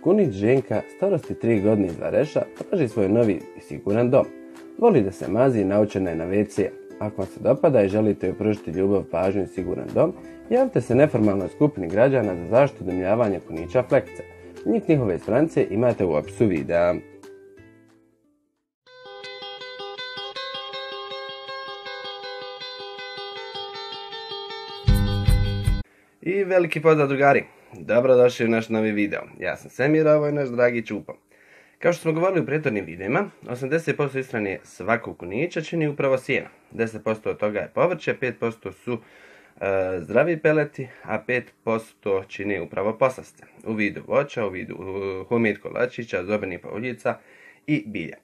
Kunić Ženka, starosti 3 godine iz Vareša, traži svoj novi i siguran dom. Voli da se mazi i naučena je na WC. Ako vam se dopada i želite joj pružiti ljubav, pažnju i siguran dom, javite se neformalnoj skupini građana za zaštitu udomljavanja kunića Flekica. Link njihove stranice imate u opisu videa. I veliki pozdrav drugari, dobrodošli u naš novi video. Ja sam Semir, a ovo je naš dragi Čupo. Kao što smo govorili u prethodnim videima, 80% ishrane svakog kunića čini upravo sjeno. 10% od toga je povrće, 5% su zdravi peleti, a 5% čini upravo poslasce u vidu voća, u vidu humid kolačića, zobenih pauljica i bilja.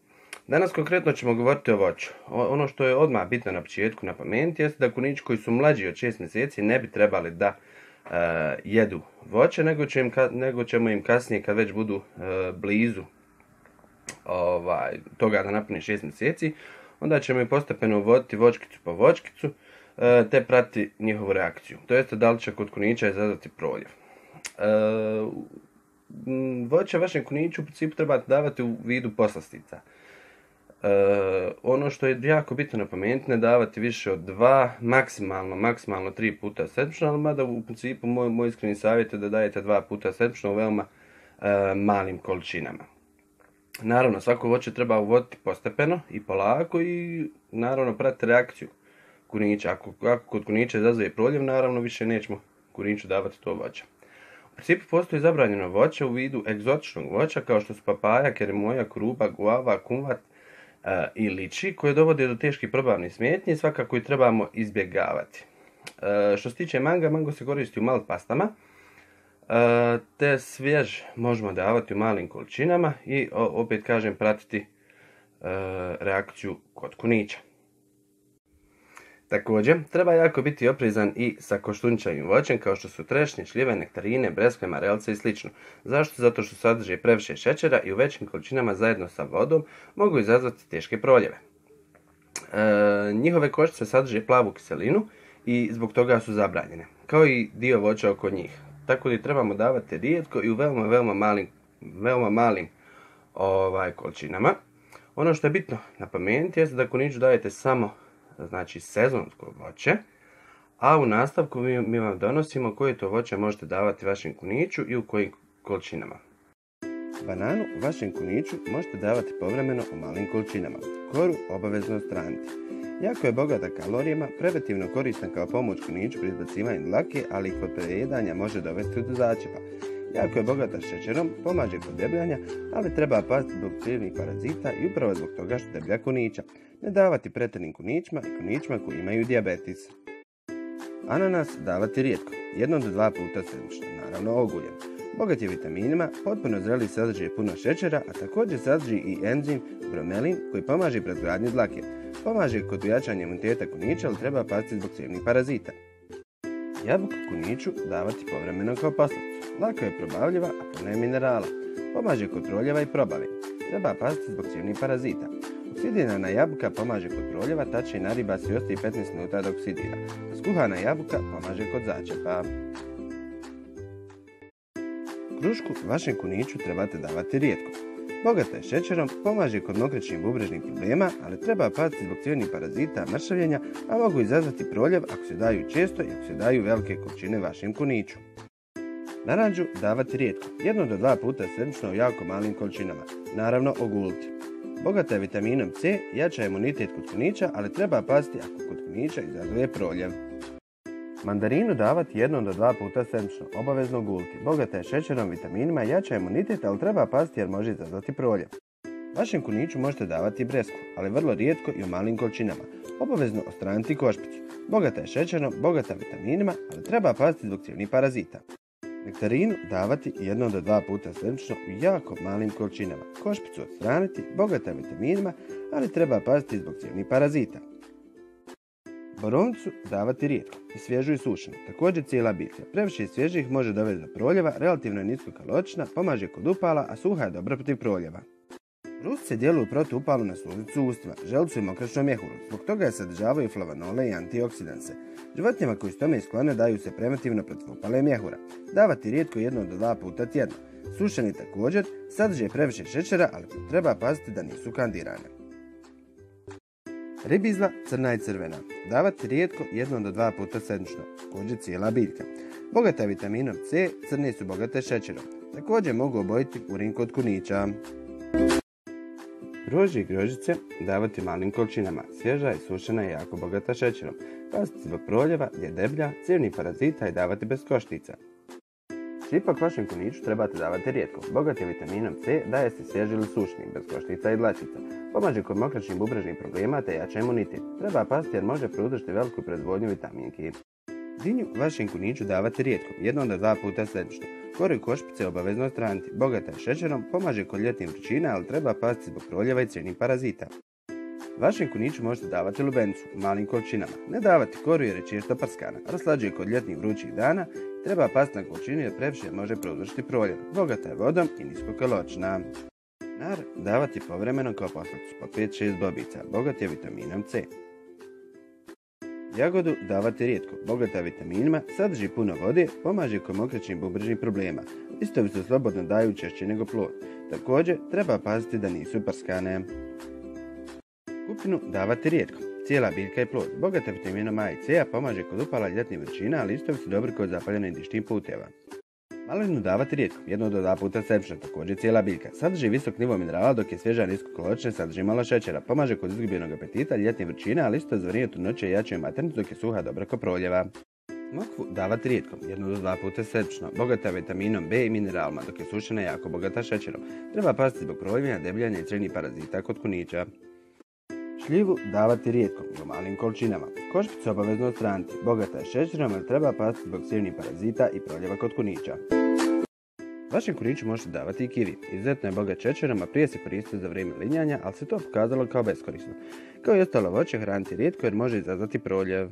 Danas konkretno ćemo govoriti o voću. Ono što je odmah bitno na početku napomenuti jeste da kunići koji su mlađi od 6 mjeseci ne bi trebali da jedu voće, nego ćemo im kasnije, kad već budu blizu toga da napuni 6 mjeseci, onda ćemo im postepeno uvoditi voćkicu po voćkicu, te prati njihovu reakciju. To jeste da li će kod kunića izazvati proljev. Voće vašem kuniću u principu trebate davati u vidu poslastica. Ono što je jako bitno napomenuti, ne davati više od 2, maksimalno 3 puta sedmično, ali mada u principu moj iskreni savjet je da dajete 2 puta sedmično u veoma malim količinama. Naravno, svako voće treba uvoditi postepeno i polako i naravno pratiti reakciju kunića. Ako kod kunića izazove proljev, naravno više nećemo kuniću davati to voće. U principu postoji zabranjeno voće u vidu egzotičnog voća kao što su papaja, keremoja, kruba, guava, kumvat i liči, koje dovode do teških probavnih smetnji i svakako ih trebamo izbjegavati. Što se tiče mango se koristi u malt pastama, te svjež možemo davati u malim količinama i opet kažem pratiti reakciju kod kunića. Također, treba jako biti oprezan i sa koštuničavim voćem kao što su trešnje, šljive, nektarine, breskve, marelce i sl. Zašto? Zato što sadrže previše šećera i u većim količinama zajedno sa vodom mogu izazvati teške proljeve. Njihove koštice sadrže plavu kiselinu i zbog toga su zabranjene, kao i dio voća oko njih. Tako da trebamo davati rijetko i u veoma malim količinama. Ono što je bitno napomenuti je da kuniću dajete samo sezonsko voće, a u nastavku mi vam donosimo koje to voće možete davati vašem kuniću i u kojim količinama. Bananu vašem kuniću možete davati povremeno u malim količinama. Koru obavezno odstraniti. Jako je bogata kalorijama, preventivno koristan kao pomoć kuniću pri izbacivanju dlake, ali i kod prejedanja može dovesti do začepa. Jako je bogata šećerom, pomaže kod debljanja, ali treba paziti zbog crijevnih parazita i upravo zbog toga što deblja kunića. Ne davati pretjernim kunićima i kunićima koji imaju dijabetes. Ananas davati rijetko, 1 do 2 puta sedmično, naravno oguljen. Bogat je vitaminima, potpuno zreli sadrži puno šećera, a također sadrži i enzim bromelin koji pomaže pri razgradnji dlake. Pomaže kod jačanja imuniteta kunića, ali treba paziti zbog crijevnih parazita. Jabuku kuniću davati povremeno kao poslascu. Lako je probavljiva, a puno je minerala. Pomaže kod proljeva i probave. Treba paziti zbog crijevnih parazita. Oksidirana jabuka pomaže kod proljeva, tače i nariba se i ostaje 15 minuta da oksidira. Skuhana jabuka pomaže kod začepa. Krušku vašem kuniću trebate davati rijetko. Bogata je šećerom, pomaže kod mokraćnih bubrežnih problema, ali treba paziti zbog crijevnih parazita, mršavljenja, a mogu izazvati proljev ako se daju često i ako se daju velike količine vašem kuniću. Naranđu davati rijetko, 1 do 2 puta sedmično u jako malim količinama, naravno oguliti. Bogata je vitaminom C, jača imunitet kod kunića, ali treba paziti ako kod kunića izazove proljev. Mandarinu davati 1 do 2 puta sedmično, obavezno guliti. Bogata je šećerom, vitaminima, jača imunitet, ali treba paziti jer može izazvati proljev. Vašem kuniću možete davati bresku, ali vrlo rijetko i u malim količinama. Obavezno odstraniti košpicu. Bogata je šećerom, bogata vitaminima, ali treba paziti zbog crijevnih parazita. Nektarinu davati 1 do 2 puta sedmično u jako malim količinama. Košpicu odstraniti, bogata vitaminima, ali treba paziti zbog crijevnih parazita. Borovnicu davati rijetko, i svježu i sušenu, također cijela biljka. Previše svježih može dovesti do proljeva, relativno je nisko kalorična, pomaže kod upala, a suha je dobra protiv proljeva. Rusice djeluju protuupalno na sluznicu u ustima, želucu i mokraćnu mjehuru, zbog toga je sadržavaju flavonole i antioksidanse. Životinjama koji su tome sklone daju se preventivno protiv upale mjehura. Davati rijetko 1 do 2 puta tjedno. Sušeni također sadrže previše šećera, ali treba paziti da nisu kandirane. Ribizla crna i crvena. Davati rijetko 1 do 2 puta sedmično. Također cijela biljka. Bogata je vitaminom C, crne su bogate šećerom. Također mogu obojiti urin kod kunića. Grožđe i grožđice davati malim količinama. Svježa i sušena je jako bogata šećerom. Paziti zbog proljeva, deblja, crijevnih parazita i davati bez koštica. Šipak vašem kuniću trebate davati rijetko. Bogat je vitaminom C, daje se svježi ili sušni, bez koštica i dlačica. Pomaže kod mokraćnih i bubrežnih problema te jača imunitet. Treba paziti jer može prouzročiti veliku proizvodnju vitaminki. Dinju vašem kuniću davati rijetko, 1 do 2 puta sedmično. Koru i košpice obavezno odstraniti. Bogata je šećerom, pomaže kod ljetnih vrućina, ali treba paziti zbog proljeva i crijevnih parazita. Vašem kuniću možete davati lubenicu u malim količinama. Ne davati koru jer je često prskana. Raslađuje kod ljetnih vrućih dana. Treba paziti na količinu jer previše može prouzročiti proljev. Bogata je vodom i niskokalorična. Nar davati povremeno kao poslasticu po 5-6 bobica. Bogat je vitaminom C. Jagodu davati rijetko, bogata vitaminima, sadrži puno vode, pomaže kod mokraćnih i bubrežnih problema. Listovi se slobodno daju češće nego plod. Također, treba paziti da nisu prskane. Kupinu davati rijetko, cijela biljka i plod. Bogata vitaminom A i C, pomaže kod upala ljetnih vrućina, a listovi su dobri kod zapaljenih dišnih puteva. Malinu davati rijetko, 1 do 2 puta sedmično, također cijela biljka. Sadrži visok nivo minerala, dok je svježa niskokalorična, sadrži malo šećera. Pomaže kod izgubljenog apetita, ljetnih vrućina, a listovi za vrijeme trudnoće jačaju maternicu, dok je suha dobra kod proljeva. Smokvu davati rijetko, 1 do 2 puta sedmično. Bogata vitaminom B i mineralima, dok je sušena jako bogata šećerom. Treba paziti zbog proljevanja, debljanja i crijevnih parazita kod kunića. Šljivu davati rijetko i u malim količinama. Košpice obavezno odstraniti. Bogata je šećerom, ali treba paziti zbog crijevnih parazita i proljeva kod kunića. Vašem kuniću možete davati i kivi. Izuzetno je bogat šećerom, a prije se koristio za vrijeme linjanja, ali se to pokazalo kao beskorisno. Kao i ostalo voće hraniti rijetko jer može izazvati proljev.